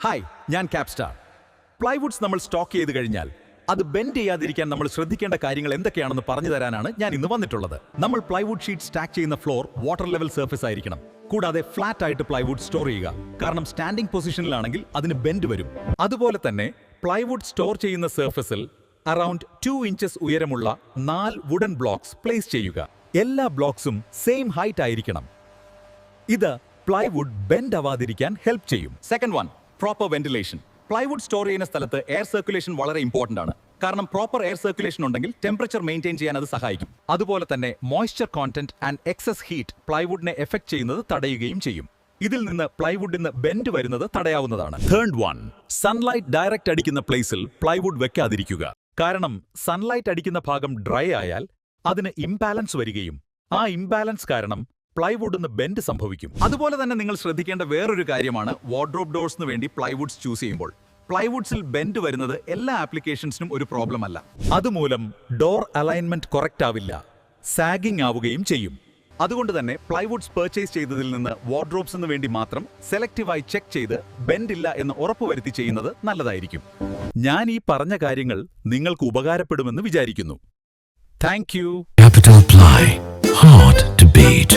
Hi, ഞാൻ ക്യാപ്സ്റ്റാർ. Plywoods നമ്മൾ stock ചെയ്ത് കഴിഞ്ഞാൽ അത് ബെൻഡ് ചെയ്യാതിരിക്കാൻ നമ്മൾ ശ്രദ്ധിക്കേണ്ട കാര്യങ്ങൾ എന്തൊക്കെയാണെന്ന് പറഞ്ഞു തരാനാണ് ഞാൻ ഇന്ന് വന്നിട്ടുള്ളത്. നമ്മൾ പ്ലൈവുഡ് ഷീറ്റ് സ്റ്റാക്ക് ചെയ്യുന്ന ഫ്ലോർ വാട്ടർ ലെവൽ സർഫേസ് ആയിരിക്കണം. കൂടാതെ ഫ്ലാറ്റ് ആയിട്ട് പ്ലൈവുഡ് സ്റ്റോർ ചെയ്യുക, കാരണം സ്റ്റാൻഡിംഗ് പൊസിഷനിലാണെങ്കിൽ അതിന് ബെൻഡ് വരും. അതുപോലെ തന്നെ പ്ലൈവുഡ് സ്റ്റോർ ചെയ്യുന്ന സർഫസിൽ അറൌണ്ട് 2 ഇഞ്ചസ് ഉയരമുള്ള 4 വുഡൻ ബ്ലോക്സ് പ്ലേസ് ചെയ്യുക. എല്ലാ ബ്ലോക്സും സെയിം ഹൈറ്റ് ആയിരിക്കണം. ഇത് പ്ലൈവുഡ് ബെൻഡ് ആവാതിരിക്കാൻ ഹെൽപ്പ് ചെയ്യും. Second one, proper ventilation. Plywood store ചെയ്യുന്ന സ്ഥലത്ത് എയർ സർക്കുലേഷൻ വളരെ ഇമ്പോർട്ടന്റ് ആണ്. കാരണം പ്രോപ്പർ എയർ സർക്കുലേഷൻ ഉണ്ടെങ്കിൽ ടെമ്പറേച്ചർ മെയിൻറ്റെയിൻ ചെയ്യാൻ അത് സഹായിക്കും. അതുപോലെ തന്നെ moisture content and excess heat പ്ലൈവുഡിനെ എഫക്ട് ചെയ്യുന്നത് തടയുകയും ചെയ്യും. ഇതിൽ നിന്ന് പ്ലൈവുഡിന് ബെൻഡ് വരുന്നത് തടയാവുന്നതാണ്. തേർഡ് വൺ, സൺലൈറ്റ് ഡയറക്റ്റ് അടിക്കുന്ന പ്ലേസിൽ പ്ലൈവുഡ് വെക്കാതിരിക്കുക. കാരണം സൺലൈറ്റ് അടിക്കുന്ന ഭാഗം ഡ്രൈ ആയാൽ അതിന് ഇംബാലൻസ് വരികയും ആ ഇംബാലൻസ് കാരണം പ്ലൈവുഡിന് ബെൻഡ് സംഭവിക്കും. അതുപോലെ തന്നെ നിങ്ങൾ ശ്രദ്ധിക്കേണ്ട വേറൊരു കാര്യമാണ് വാർഡ്രോബ് ഡോർസിന് വേണ്ടി പ്ലൈവുഡ്സ് ചൂസ് ചെയ്യുമ്പോൾ പ്ലൈവുഡ്സിൽ ബെൻഡ് വരുന്നത് എല്ലാ ആപ്ലിക്കേഷൻസിനും ഒരു പ്രോബ്ലം അല്ല. അതുമൂലം ഡോർ അലൈൻമെന്റ് കറക്റ്റ് ആവില്ല, സാഗിംഗ് ആവുകയും ചെയ്യും. അതുകൊണ്ട് തന്നെ പ്ലൈവുഡ്സ് പർച്ചേസ് ചെയ്തതിൽ നിന്ന് വാർഡ്രോബ്സിന് വേണ്ടി മാത്രം സെലക്റ്റീവായി ചെക്ക് ചെയ്ത് ബെൻഡ് ഇല്ല എന്ന് ഉറപ്പുവരുത്തി ചെയ്യുന്നത് നല്ലതായിരിക്കും. ഞാൻ ഈ പറഞ്ഞ കാര്യങ്ങൾ നിങ്ങൾക്ക് ഉപകാരപ്പെടുമെന്ന് വിചാരിക്കുന്നു. Thank you. Capital Ply. Hard to beat.